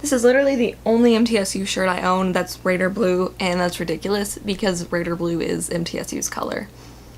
This is literally the only MTSU shirt I own that's Raider blue, and that's ridiculous because Raider blue is MTSU's color.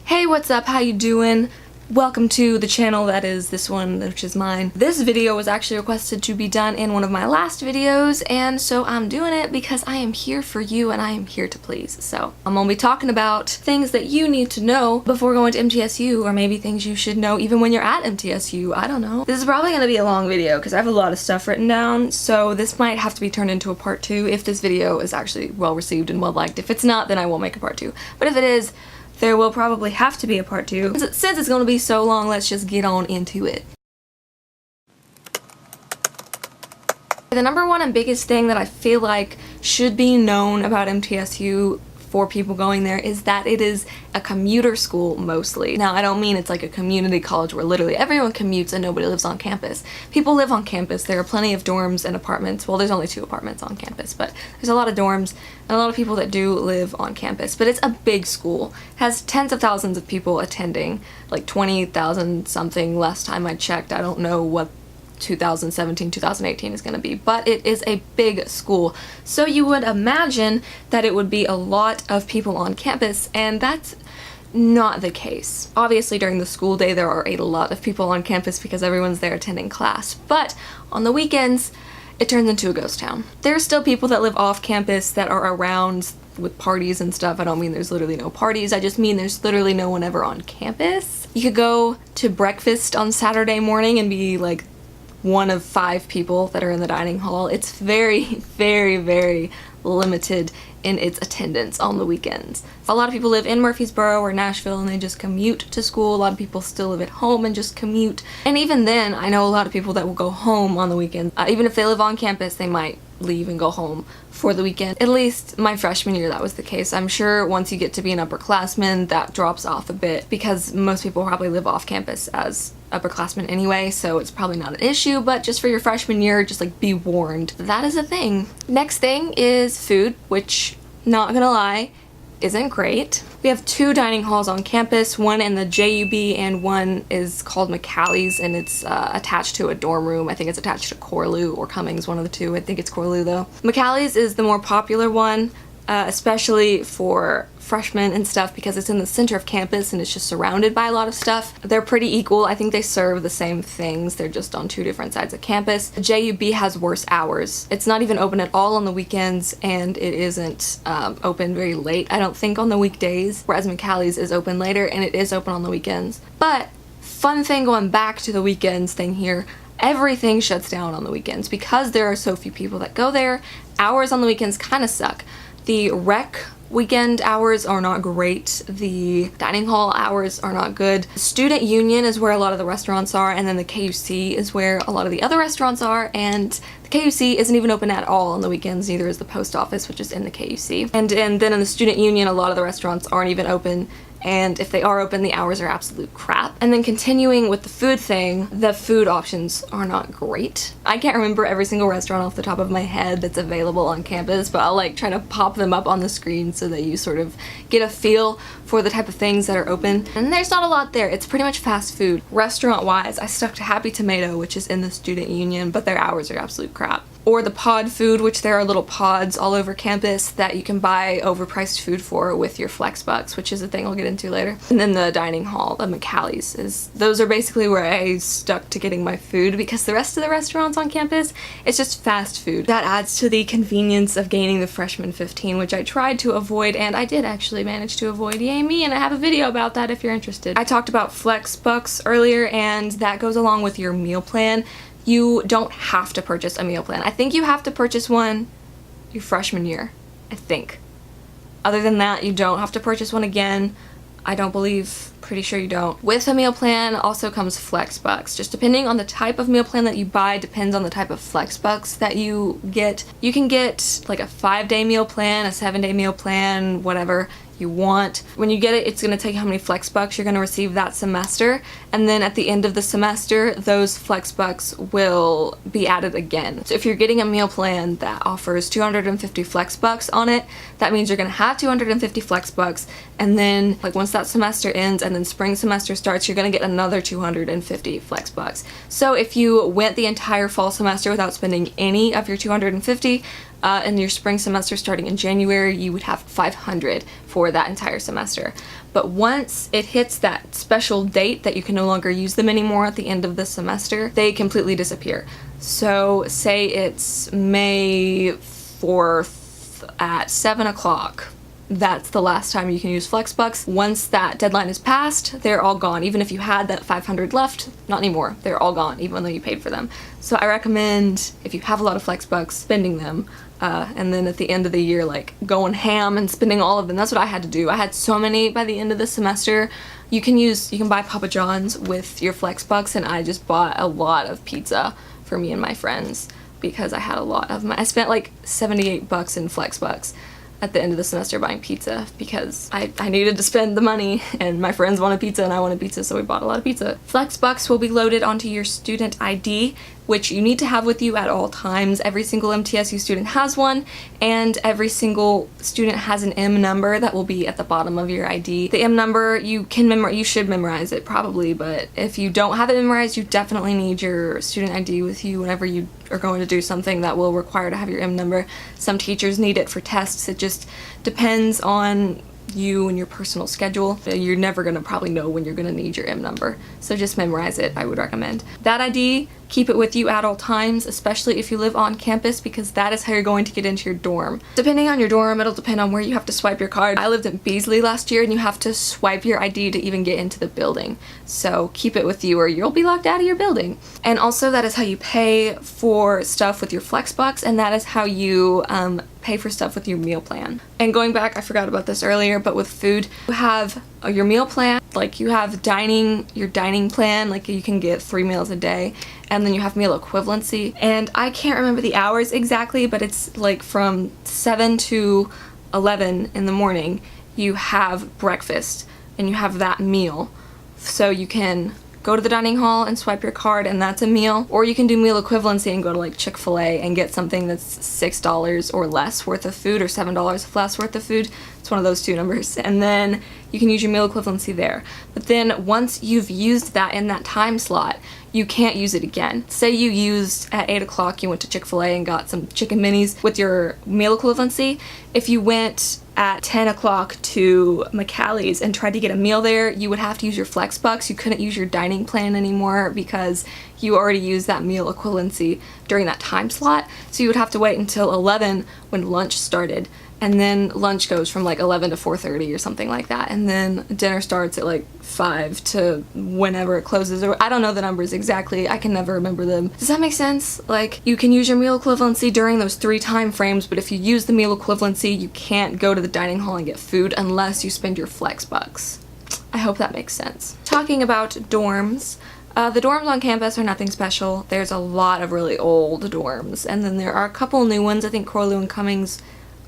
Hey, what's up? How you doing? Welcome to the channel that is this one, which is mine. This video was actually requested to be done in one of my last videos, and so I'm doing it because I am here for you and I am here to please. So I'm gonna be talking about things that you need to know before going to MTSU, or maybe things you should know even when you're at MTSU. I don't know. This is probably gonna be a long video because I have a lot of stuff written down, so this might have to be turned into a part 2 if this video is actually well received and well liked. If it's not, then I won't make a part 2. But if it is, there will probably have to be a part 2. Since it's going to be so long, let's just get on into it. The number one and biggest thing that I feel like should be known about MTSU for people going there is that it is a commuter school mostly. Now, I don't mean it's like a community college where literally everyone commutes and nobody lives on campus. People live on campus. There are plenty of dorms and apartments. Well, there's only 2 apartments on campus, but there's a lot of dorms and a lot of people that do live on campus. But it's a big school. It has tens of thousands of people attending, like 20,000 something last time I checked. I don't know what 2017, 2018 is going to be, but it is a big school. So you would imagine that it would be a lot of people on campus, and that's not the case. Obviously during the school day there are a lot of people on campus because everyone's there attending class, but on the weekends it turns into a ghost town. There are still people that live off campus that are around with parties and stuff. I don't mean there's literally no parties, I just mean there's literally no one ever on campus. You could go to breakfast on Saturday morning and be like one of 5 people that are in the dining hall. It's very, very, very limited in its attendance on the weekends. A lot of people live in Murfreesboro or Nashville and they just commute to school. A lot of people still live at home and just commute. And even then, I know a lot of people that will go home on the weekends. Even if they live on campus, they might leave and go home for the weekend. At least my freshman year that was the case. I'm sure once you get to be an upperclassman that drops off a bit because most people probably live off campus as upperclassmen anyway, so it's probably not an issue, but just for your freshman year, just like be warned. That is a thing. Next thing is food, which, not gonna lie, isn't great. We have 2 dining halls on campus, one in the JUB and one is called McCallie's, and it's attached to a dorm room. I think it's attached to Corlew or Cummings, one of the 2. I think it's Corlew though. McCallie's is the more popular one, especially for freshmen and stuff because it's in the center of campus and it's just surrounded by a lot of stuff. They're pretty equal. I think they serve the same things. They're just on 2 different sides of campus. JUB has worse hours. It's not even open at all on the weekends, and it isn't open very late, I don't think, on the weekdays, whereas McCallie's is open later and it is open on the weekends. But fun thing going back to the weekends thing here, everything shuts down on the weekends because there are so few people that go there. Hours on the weekends kind of suck. The rec weekend hours are not great. The dining hall hours are not good. Student Union is where a lot of the restaurants are, and then the KUC is where a lot of the other restaurants are, and the KUC isn't even open at all on the weekends, neither is the post office, which is in the KUC. And then in the Student Union, a lot of the restaurants aren't even open, and if they are open, the hours are absolute crap. And then continuing with the food thing, the food options are not great. I can't remember every single restaurant off the top of my head that's available on campus, but I'll like try to pop them up on the screen so that you sort of get a feel for the type of things that are open. And there's not a lot there. It's pretty much fast food. Restaurant-wise, I stuck to Happy Tomato, which is in the Student Union, but their hours are absolute crap. Or the pod food, which there are little pods all over campus that you can buy overpriced food for with your flex bucks, which is a thing I'll get into later. And then the dining hall, the McCallie's, those are basically where I stuck to getting my food because the rest of the restaurants on campus, it's just fast food. That adds to the convenience of gaining the freshman 15, which I tried to avoid, and I did actually manage to avoid. Yay me, and I have a video about that if you're interested. I talked about flex bucks earlier, and that goes along with your meal plan. You don't have to purchase a meal plan. I think you have to purchase one your freshman year, I think. Other than that, you don't have to purchase one again. I don't believe, pretty sure you don't. With a meal plan also comes flex bucks. Just depending on the type of meal plan that you buy depends on the type of flex bucks that you get. You can get like a 5-day meal plan, a 7-day meal plan, whatever. you want. When you get it, it's going to tell you how many flex bucks you're going to receive that semester, and then at the end of the semester, those flex bucks will be added again. So if you're getting a meal plan that offers 250 flex bucks on it, that means you're going to have 250 flex bucks, and then like once that semester ends and then spring semester starts, you're going to get another 250 flex bucks. So if you went the entire fall semester without spending any of your 250, in your spring semester starting in January, you would have 500 for that entire semester. But once it hits that special date that you can no longer use them anymore at the end of the semester, they completely disappear. So say it's May 4th at 7 o'clock. That's the last time you can use flex bucks. Once that deadline is passed, they're all gone. Even if you had that 500 left, not anymore. They're all gone, even though you paid for them. So I recommend, if you have a lot of flex bucks, spending them. And then at the end of the year, like going ham and spending all of them. That's what I had to do. I had so many by the end of the semester. You can buy Papa John's with your flex bucks, and I just bought a lot of pizza for me and my friends because I had a lot of I spent like 78 bucks in flex bucks at the end of the semester buying pizza because I needed to spend the money, and my friends wanted pizza and I wanted pizza, so we bought a lot of pizza. Flex bucks will be loaded onto your student ID, which you need to have with you at all times. Every single MTSU student has one, and every single student has an M number that will be at the bottom of your ID. The M number, you should memorize it probably, but if you don't have it memorized, you definitely need your student ID with you whenever you are going to do something that will require to have your M number. Some teachers need it for tests. It just depends on you and your personal schedule. You're never gonna probably know when you're gonna need your M number, so just memorize it, I would recommend. That ID, keep it with you at all times, especially if you live on campus, because that is how you're going to get into your dorm. Depending on your dorm, it'll depend on where you have to swipe your card. I lived in Beasley last year, and you have to swipe your ID to even get into the building, so keep it with you or you'll be locked out of your building. And also, that is how you pay for stuff with your flex bucks, and that is how you pay for stuff with your meal plan. And going back, I forgot about this earlier, but with food, you have your meal plan, like you have your dining plan, like you can get 3 meals a day, and then you have meal equivalency. And I can't remember the hours exactly, but it's like from 7 to 11 in the morning, you have breakfast, and you have that meal. So you can go to the dining hall and swipe your card, and that's a meal. Or you can do meal equivalency and go to like Chick-fil-A and get something that's $6 or less worth of food, or $7 less worth of food. It's one of those two numbers. And then you can use your meal equivalency there. But then once you've used that in that time slot, you can't use it again. Say you used at 8 o'clock, you went to Chick-fil-A and got some chicken minis with your meal equivalency. If you went at 10 o'clock to McCallie's and tried to get a meal there, you would have to use your flex bucks. You couldn't use your dining plan anymore because you already used that meal equivalency during that time slot. So you would have to wait until 11 when lunch started. And then lunch goes from like 11 to 4:30 or something like that. And then dinner starts at like 5 to whenever it closes. Or I don't know the numbers exactly. I can never remember them. Does that make sense? Like, you can use your meal equivalency during those 3 time frames, but if you use the meal equivalency, you can't go to the dining hall and get food unless you spend your flex bucks. I hope that makes sense. Talking about dorms, the dorms on campus are nothing special. There's a lot of really old dorms, and then there are a couple new ones. I think Corlew and Cummings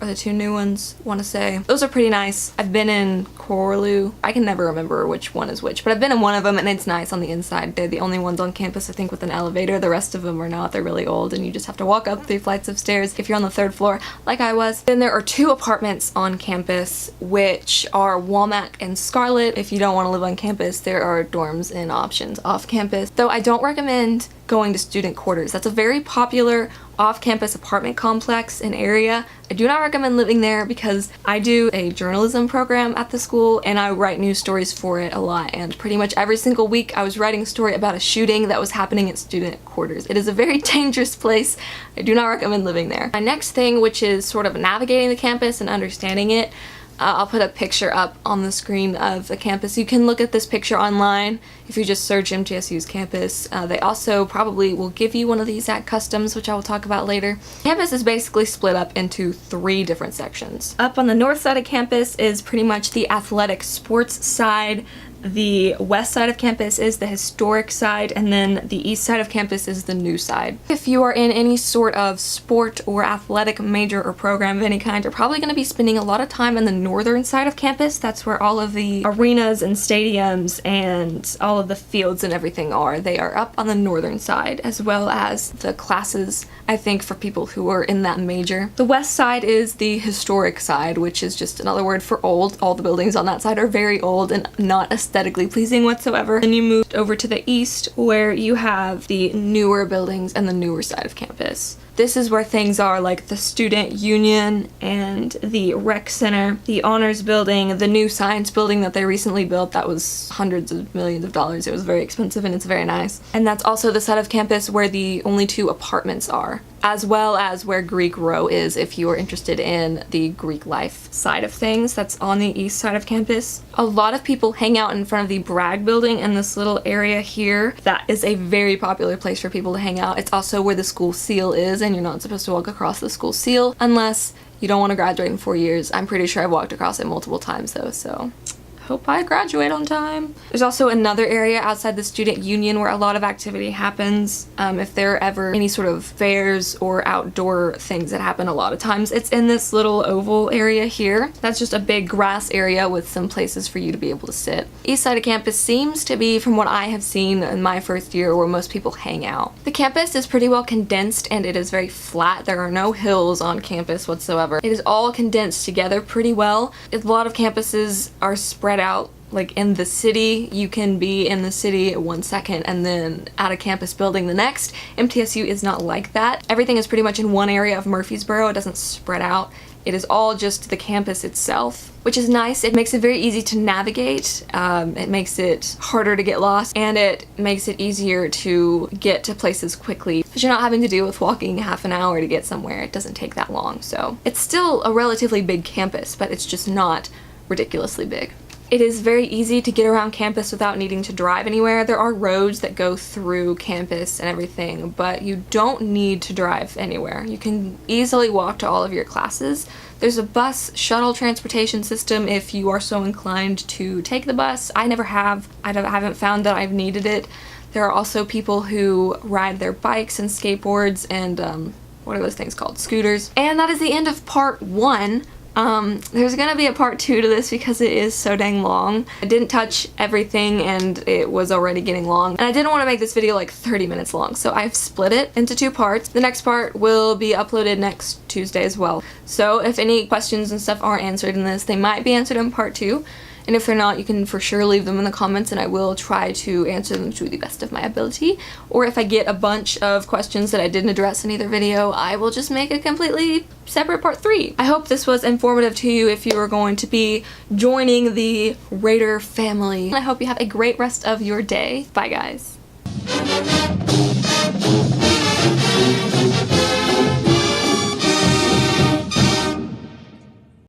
are the 2 new ones, want to say. Those are pretty nice. I've been in Corlew. I can never remember which one is which, but I've been in one of them, and it's nice on the inside. They're the only ones on campus, I think, with an elevator. The rest of them are not. They're really old, and you just have to walk up 3 flights of stairs if you're on the 3rd floor, like I was. Then there are 2 apartments on campus, which are Walmack and Scarlet. If you don't want to live on campus, there are dorms and options off campus. Though I don't recommend going to student quarters. That's a very popular off-campus apartment complex and area. I do not recommend living there because I do a journalism program at the school and I write news stories for it a lot, and pretty much every single week I was writing a story about a shooting that was happening at student quarters. It is a very dangerous place. I do not recommend living there. My next thing, which is sort of navigating the campus and understanding it, I'll put a picture up on the screen of the campus. You can look at this picture online if you just search MTSU's campus. They also probably will give you one of these at Customs, which I will talk about later. Campus is basically split up into 3 different sections. Up on the north side of campus is pretty much the athletic sports side. the west side of campus is the historic side, and then the east side of campus is the new side. If you are in any sort of sport or athletic major or program of any kind, you're probably going to be spending a lot of time in the northern side of campus. That's where all of the arenas and stadiums and all of the fields and everything are. They are up on the northern side, as well as the classes, I think, for people who are in that major. The west side is the historic side, which is just another word for old. All the buildings on that side are very old and not aesthetically pleasing whatsoever. Then you move over to the east, where you have the newer buildings and the newer side of campus. This is where things are like the student union and the rec center, the honors building, the new science building that they recently built that was hundreds of millions of dollars. It was very expensive and it's very nice. And that's also the side of campus where the only 2 apartments are, as well as where Greek Row is if you are interested in the Greek life side of things. That's on the east side of campus. A lot of people hang out in front of the Bragg building in this little area here. That is a very popular place for people to hang out. It's also where the school seal is, and you're not supposed to walk across the school seal unless you don't want to graduate in 4 years. I'm pretty sure I've walked across it multiple times though, so hope I graduate on time. There's also another area outside the student union where a lot of activity happens. If there are ever any sort of fairs or outdoor things that happen a lot of times, it's in this little oval area here. That's just a big grass area with some places for you to be able to sit. East side of campus seems to be, from what I have seen in my first year, where most people hang out. The campus is pretty well condensed and it is very flat. There are no hills on campus whatsoever. It is all condensed together pretty well. A lot of campuses are spread out. Like in the city, you can be in the city 1 second and then at a campus building the next. MTSU is not like that. Everything is pretty much in one area of Murfreesboro. It doesn't spread out. It is all just the campus itself, which is nice. It makes it very easy to navigate. It makes it harder to get lost, and it makes it easier to get to places quickly because you're not having to deal with walking half an hour to get somewhere. It doesn't take that long. So it's still a relatively big campus, but it's just not ridiculously big. It is very easy to get around campus without needing to drive anywhere. There are roads that go through campus and everything, but you don't need to drive anywhere. You can easily walk to all of your classes. There's a bus shuttle transportation system if you are so inclined to take the bus. I never have. I haven't found that I've needed it. There are also people who ride their bikes and skateboards and what are those things called? Scooters. And that is the end of part 1. There's gonna be a part 2 to this because it is so dang long. I didn't touch everything and it was already getting long. And I didn't want to make this video like 30 minutes long, so I've split it into 2 parts. The next part will be uploaded next Tuesday as well. So if any questions and stuff aren't answered in this, they might be answered in part 2. And if they're not, you can for sure leave them in the comments and I will try to answer them to the best of my ability. Or if I get a bunch of questions that I didn't address in either video, I will just make a completely separate part 3. I hope this was informative to you if you are going to be joining the Raider family. I hope you have a great rest of your day. Bye guys.